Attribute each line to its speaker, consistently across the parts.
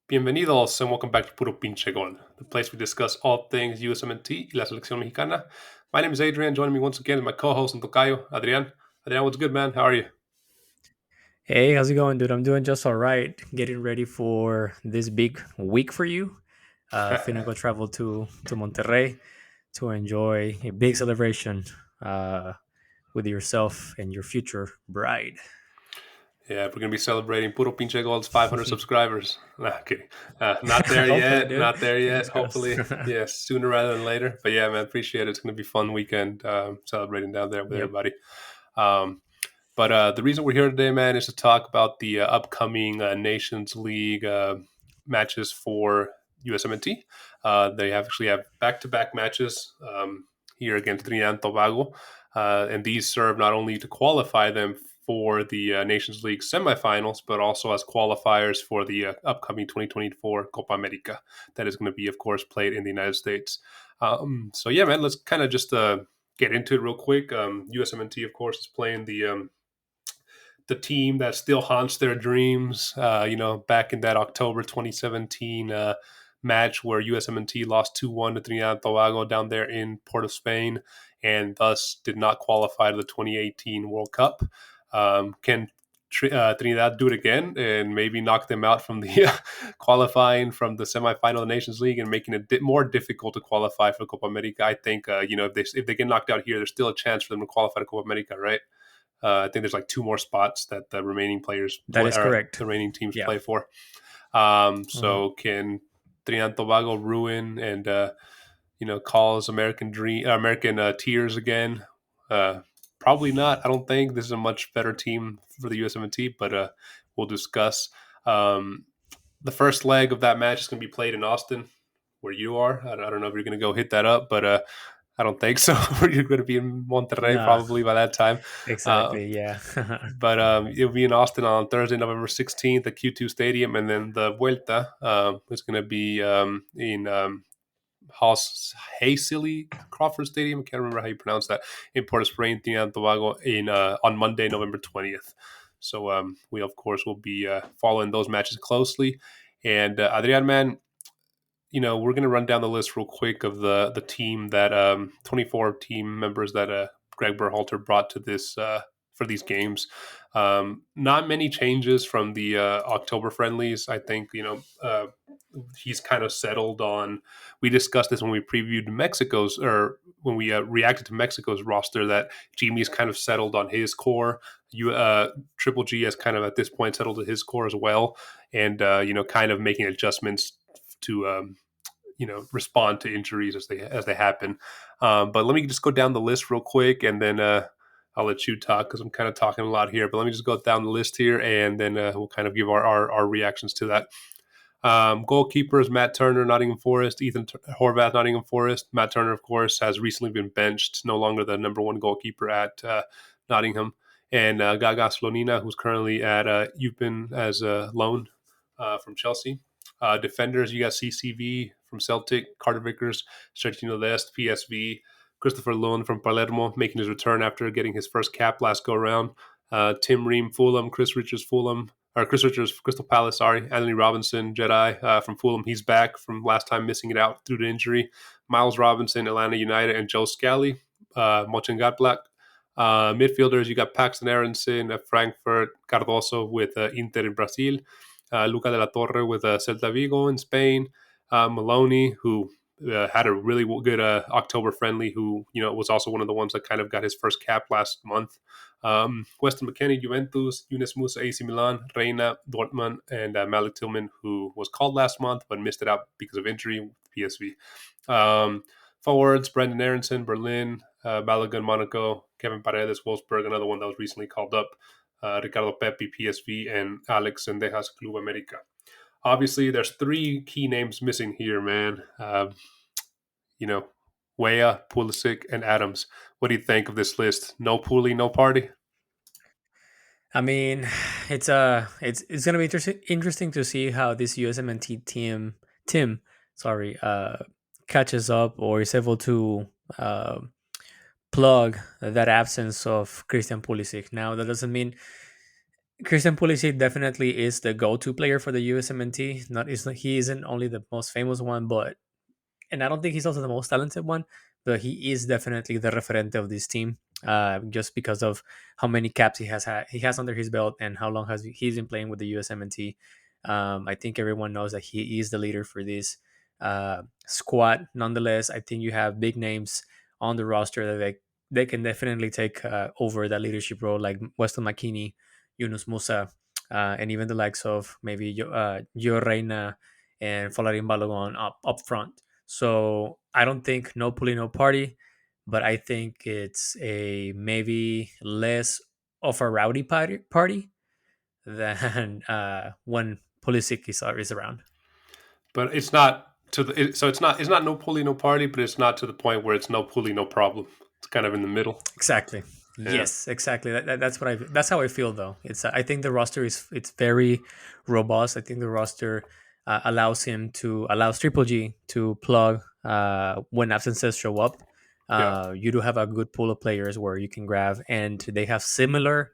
Speaker 1: Bienvenidos and welcome back to Puro Pinche Gol, the place we discuss all things USMNT y la selección mexicana. My name is Adrian. Joining me once again is my co-host and Tocayo, Adrian. Adrian, what's good, man? How are you?
Speaker 2: Hey, how's it going, dude? I'm doing just all right. Getting ready for this big week for you. Finna go travel to Monterrey to enjoy a big celebration uh, with yourself and your future bride.
Speaker 1: Yeah, we're going to be celebrating Puro Pinche Gol's 500 subscribers. Nah, kidding. Not there
Speaker 2: Hopefully,
Speaker 1: yet.
Speaker 2: dude.
Speaker 1: Not there yet.
Speaker 2: Fingers crossed.
Speaker 1: Hopefully, yeah, sooner rather than later. But yeah, man, appreciate it. It's going to be a fun weekend celebrating down there with
Speaker 2: Yep.
Speaker 1: everybody. But the reason we're here today, man, is to talk about the upcoming Nations League matches for USMNT. They actually have back-to-back matches here against Trinidad and Tobago, and these serve not only to qualify them for the Nations League semifinals, but also as qualifiers for the upcoming 2024 Copa America that is going to be, of course, played in the United States. So yeah, man, let's kind of just get into it real quick. USMNT, of course, is playing the team that still haunts their dreams. Back in that October 2017 match where USMNT lost 2-1 to Trinidad and Tobago down there in Port of Spain, and thus did not qualify to the 2018 World Cup. Can Trinidad do it again and maybe knock them out from the qualifying from the semifinal of the Nations League and making it more difficult to qualify for Copa America? I think if they get knocked out here, there's still a chance for them to qualify to Copa America, right? I think there's like two more spots that the remaining players
Speaker 2: That is correct.
Speaker 1: the remaining teams
Speaker 2: Yeah.
Speaker 1: play for. So can Trinidad and Tobago ruin and cause American tears again? Probably not. I don't think this is a much better team for the USMNT, but we'll discuss. The first leg of that match is going to be played in Austin, where you are. I don't know if you're going to go hit that up, but I don't think so. You're going to be in Monterrey
Speaker 2: Nah,
Speaker 1: probably by that time.
Speaker 2: exactly. Yeah.
Speaker 1: But it'll be in Austin on Thursday, November 16th at Q2 Stadium. And then the Vuelta is going to be in Haysili Crawford Stadium. I can't remember how you pronounce that. In Port of Spain, Trinidad and Tobago on Monday, November 20th. So we, of course, will be following those matches closely. And Adrian, man, we're going to run down the list real quick of the team that 24 team members that Greg Berhalter brought to this for these games. Not many changes from the October friendlies. I think he's kind of settled on. We discussed this when we previewed Mexico's, or when we reacted to Mexico's roster, that Jimmy's kind of settled on his core. Triple G has kind of at this point settled to his core as well, and kind of making adjustments to respond to injuries as they happen. But let me just go down the list real quick, and then I'll let you talk because I'm kind of talking a lot here. But let me just go down the list here, and then we'll kind of give our reactions to that. Goalkeepers: Matt Turner, Nottingham Forest; Ethan Horvath, Nottingham Forest. Matt Turner, of course, has recently been benched, no longer the number one goalkeeper at Nottingham. And Gaga Slonina, who's currently at Eupen as a loan from Chelsea. Defenders, you got CCV from Celtic, Carter Vickers, Sergino Dest, PSV, Christopher Lund from Palermo, making his return after getting his first cap last go around. Tim Ream, Fulham, Chris Richards, Crystal Palace, sorry. Anthony Robinson, Jedi from Fulham. He's back from last time missing it out due to injury. Miles Robinson, Atlanta United, and Joe Scally, Mönchengladbach. Midfielders, you got Paxton Aronson at Frankfurt, Cardoso with Inter in Brazil, Luca de la Torre with Celta Vigo in Spain, Maloney, who had a really good October friendly, who was also one of the ones that kind of got his first cap last month. Weston McKennie, Juventus; Yunus Musa, AC Milan; Reina, Dortmund; and Malik Tillman, who was called last month but missed it out because of injury with PSV. Forwards: Brendan Aronson, Berlin; balogun, Monaco; Kevin Paredes, Wolfsburg, another one that was recently called up; ricardopepi, PSV; and Alex Sendejas, Club America. Obviously, there's three key names missing here, man. Weah, Pulisic, and Adams. What do you think of this list? No Puli, no party?
Speaker 2: I mean, it's gonna be interesting to see how this USMNT team catches up or is able to plug that absence of Christian Pulisic. Now that doesn't mean Christian Pulisic definitely is the go-to player for the USMNT. He isn't only the most famous one, but and I don't think he's also the most talented one, but he is definitely the referente of this team. Just because of how many caps he has under his belt, and how long has he's been playing with the USMNT. I think everyone knows that he is the leader for this squad. Nonetheless, I think you have big names on the roster that they can definitely take over that leadership role, like Weston McKennie, Yunus Musa, and even the likes of maybe gioreyna and Folarin Balogun up front. So I don't think no pulley, no party, but I think it's a maybe less of a rowdy party than when Pulisic is around.
Speaker 1: But it's not so it's not no pulley no party, but it's not to the point where it's no pulley no problem. It's kind of in the middle.
Speaker 2: Exactly.
Speaker 1: Yeah,
Speaker 2: Yes, exactly. That's how I feel though. I think the roster is it's very robust. I think the roster allows Triple G to plug when absences show up.
Speaker 1: yeah,
Speaker 2: You do have a good pool of players where you can grab, and they have similar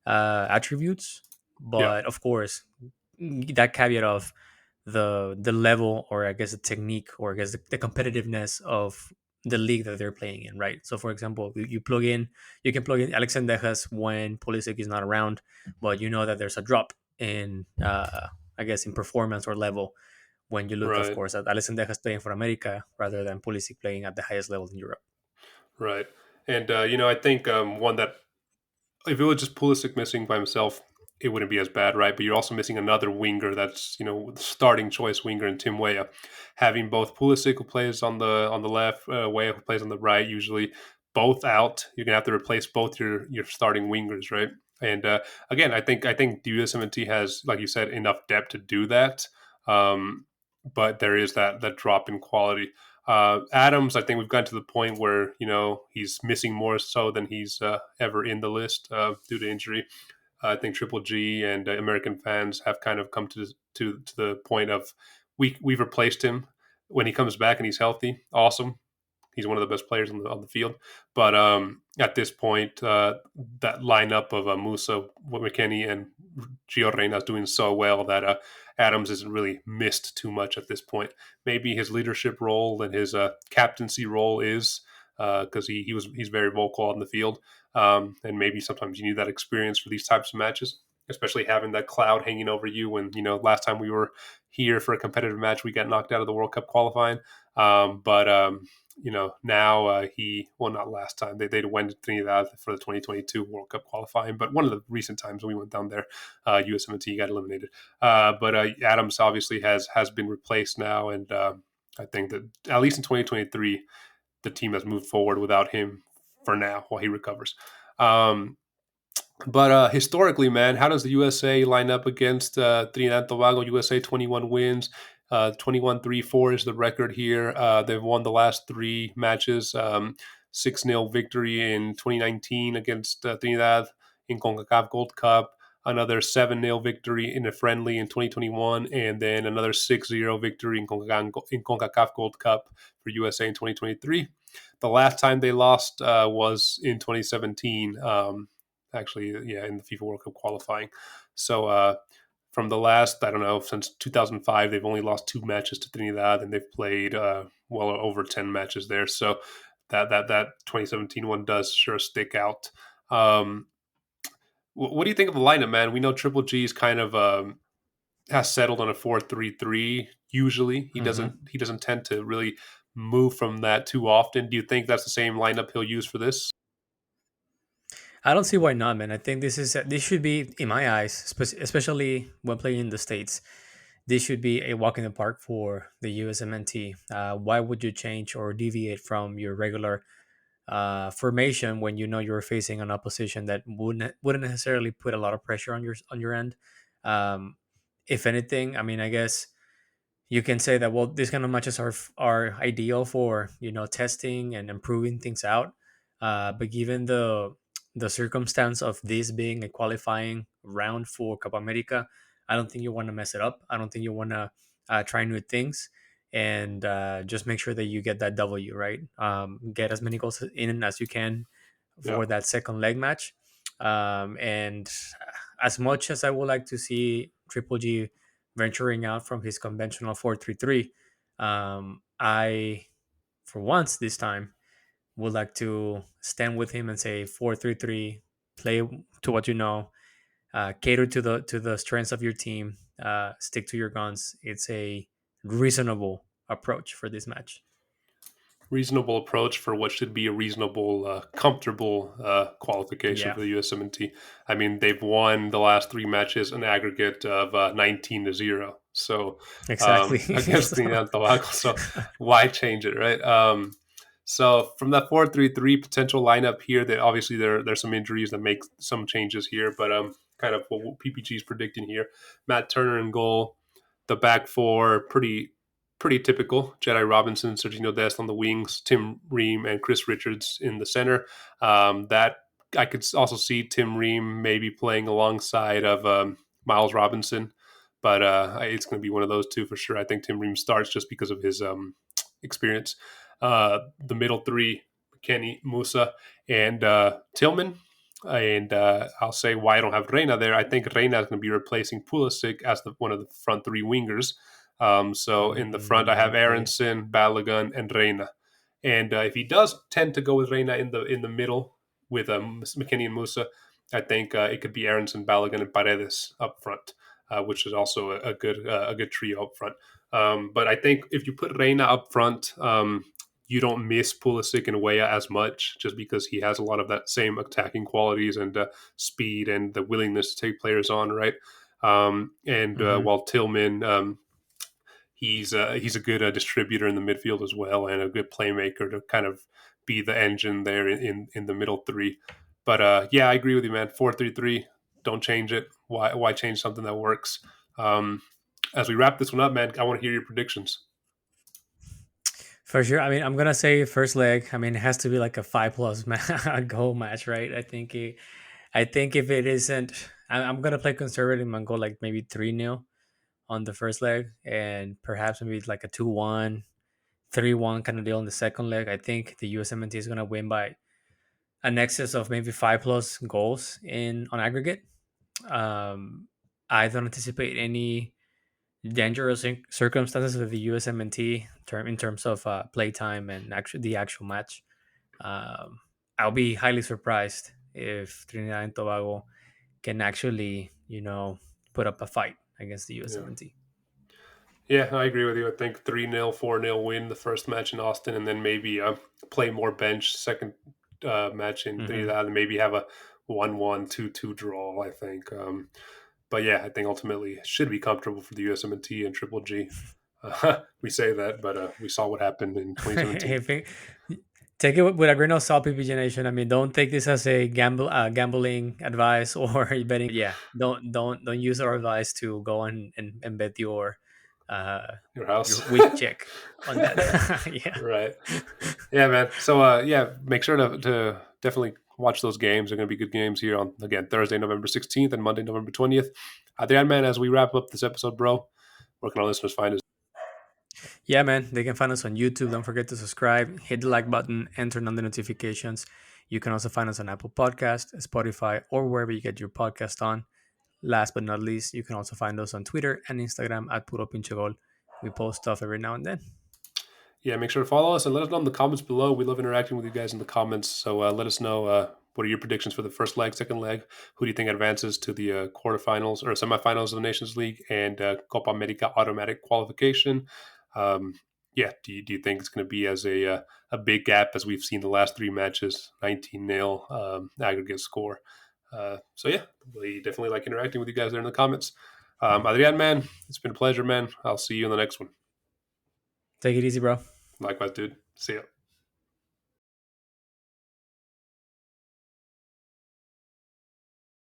Speaker 2: attributes,
Speaker 1: yeah.
Speaker 2: but of course that caveat of the level, or I guess the technique, or I guess the competitiveness of the league that they're playing in, right? So for example, you can plug in Alexandejas when Pulisic is not around, but you know that there's a drop in I guess in performance or level when you look, of
Speaker 1: Right,
Speaker 2: course, at Alexandejas playing for America rather than Pulisic playing at the highest level in Europe.
Speaker 1: right. And I think one that if it was just Pulisic missing by himself, it wouldn't be as bad, right? But you're also missing another winger that's the starting choice winger in Tim Weah. Having both Pulisic who plays on the left, Weah who plays on the right, usually both out, you're gonna have to replace both your starting wingers, right? And again, I think the USMNT has, like you said, enough depth to do that. Um, but there is that drop in quality. Adams, I think we've gotten to the point where he's missing more so than he's ever in the list due to injury. I think Triple G and American fans have kind of come to the point of we've replaced him. When he comes back and he's healthy, awesome. He's one of the best players on the field. But at this point, that lineup of Musa, mckennie, and gioreyna is doing so well that Adams isn't really missed too much at this point. Maybe his leadership role and his captaincy role is because he's very vocal on the field, and maybe sometimes you need that experience for these types of matches, especially having that cloud hanging over you. When last time we were here for a competitive match, we got knocked out of the World Cup qualifying. But now not last time they went to Trinidad for the 2022 World Cup qualifying, but one of the recent times we went down there, USMNT got eliminated. But Adams obviously has been replaced now, and I think that at least in 2023, the team has moved forward without him for now while he recovers. But historically, man, how does the USA line up against Trinidad Tobago? USA 21 wins, 21-3-4 is the record here. They've won the last three matches. 6-0 victory in 2019 against Trinidad in CONCACAF Gold Cup. Another 7-0 victory in a friendly in 2021, and then another 6-0 victory in CONCACAF Gold Cup for USA in 2023. The last time they lost was in 2017. Actually, yeah, in the FIFA World Cup qualifying. So from the last, I don't know, since 2005, they've only lost 2 matches to Trinidad, and they've played well over 10 matches there. So that 2017 one does sure stick out. What do you think of the lineup, man? We know Triple G is kind of has settled on a 4-3-3. Usually,
Speaker 2: Hmm.
Speaker 1: he doesn't tend to really move from that too often. Do you think that's the same lineup he'll use for this?
Speaker 2: I don't see why not, man. I think this should be, in my eyes, especially when playing in the states. This should be a walk in the park for the USMNT. Why would you change or deviate from your regular formation when you know you're facing an opposition that wouldn't necessarily put a lot of pressure on your end? Um, if anything, I mean, I guess you can say that, well, these kind of matches are ideal for testing and improving things out, but given the circumstance of this being a qualifying round for Copa America, I don't think you want to mess it up. I don't think you want to try new things, and just make sure that you get that W, right. Get as many goals in as you can
Speaker 1: Yeah.
Speaker 2: for that second leg match. And as much as I would like to see Triple G venturing out from his conventional 4-3-3, I, for once this time, would like to stand with him and say 4-3-3, play to what you know, cater to the strengths of your team, stick to your guns. It's a reasonable approach for this match.
Speaker 1: Reasonable approach for what should be a reasonable, comfortable qualification
Speaker 2: Yeah,
Speaker 1: for the USMNT. I mean, they've won the last three matches an aggregate of 19-0. So
Speaker 2: exactly.
Speaker 1: against
Speaker 2: So,
Speaker 1: Trinidad Tobago. So why change it, right? So from that 4-3-3 potential lineup here, that obviously there's some injuries that make some changes here, but kind of what PPG is predicting here. Matt Turner in goal. The back four, pretty typical. Jedi Robinson, Sergio Dest on the wings, Tim Ream and Chris Richards in the center. That I could also see Tim Ream maybe playing alongside of Miles Robinson, but it's going to be one of those two for sure. I think Tim Ream starts just because of his experience. The middle three, Kenny, Musa, and Tillman. And I'll say why I don't have Reina there. I think Reina is going to be replacing Pulisic as one of the front three wingers. So in the front, I have
Speaker 2: okay.
Speaker 1: Aronson, Balogun, and Reina. And if he does tend to go with Reina in the middle with mckennie and Musa, I think it could be Aronson, Balogun, and Paredes up front, which is also a good trio up front. But I think if you put Reina up front, you don't miss Pulisic and Weah as much, just because he has a lot of that same attacking qualities and speed and the willingness to take players on, right? And
Speaker 2: Hmm.
Speaker 1: while Tillman, he's a good distributor in the midfield as well, and a good playmaker to kind of be the engine there in the middle three. But yeah, I agree with you, man. 4-3-3. Don't change it. Why change something that works? Um, as we wrap this one up, man, I want to hear your predictions.
Speaker 2: For sure. I mean, I'm gonna say first leg. I mean, it has to be like a 5+ goal match, right? I think if it isn't, I'm gonna play conservative and go like maybe 3-0 on the first leg, and perhaps maybe like a 2-1, 3-1 kind of deal in the second leg. I think the USMNT is gonna win by an excess of maybe 5+ goals in on aggregate. Um, I don't anticipate any dangerous circumstances with the USMNT in terms of playtime and the actual match. Um, I'll be highly surprised if Trinidad and Tobago can actually, put up a fight against the
Speaker 1: Yeah.
Speaker 2: USMNT.
Speaker 1: Yeah, I agree with you. I think 3-0, 4-0 win the first match in Austin, and then maybe play more bench second match in
Speaker 2: Hmm.
Speaker 1: Trinidad, and maybe have a 1-1, 2-2 draw, I think. But yeah, I think ultimately it should be comfortable for the USMNT and Triple G. We say that, but we saw what happened in 2017.
Speaker 2: If it- Take it with a grain of salt, PPG Nation. I mean, don't take this as a gambling advice or betting. Yeah, don't use our advice to go and bet
Speaker 1: Your house.
Speaker 2: your week check on that. Yeah.
Speaker 1: Right. Yeah, man. So yeah, make sure to definitely watch those games. They're going to be good games here on, again, Thursday, November 16th and Monday, November 20th. Adrian, man, as we wrap up this episode, bro, where can our listeners find us?
Speaker 2: Yeah, man. They can find us on YouTube. Don't forget to subscribe, hit the like button, and turn on the notifications. You can also find us on Apple Podcast, Spotify, or wherever you get your podcast on. Last but not least, you can also find us on Twitter and Instagram at Puro Pinche Gol. We post stuff every now and then.
Speaker 1: Yeah, make sure to follow us and let us know in the comments below. We love interacting with you guys in the comments. So let us know what are your predictions for the first leg, second leg? Who do you think advances to the quarterfinals or semifinals of the Nations League and Copa America automatic qualification? Um, yeah, do you think it's going to be as a big gap as we've seen the last three matches, 19-0 aggregate score? So yeah, we definitely like interacting with you guys there in the comments. Adrian, man, it's been a pleasure, man. I'll see you in the next one.
Speaker 2: Take it easy, bro.
Speaker 1: Likewise, dude. See ya.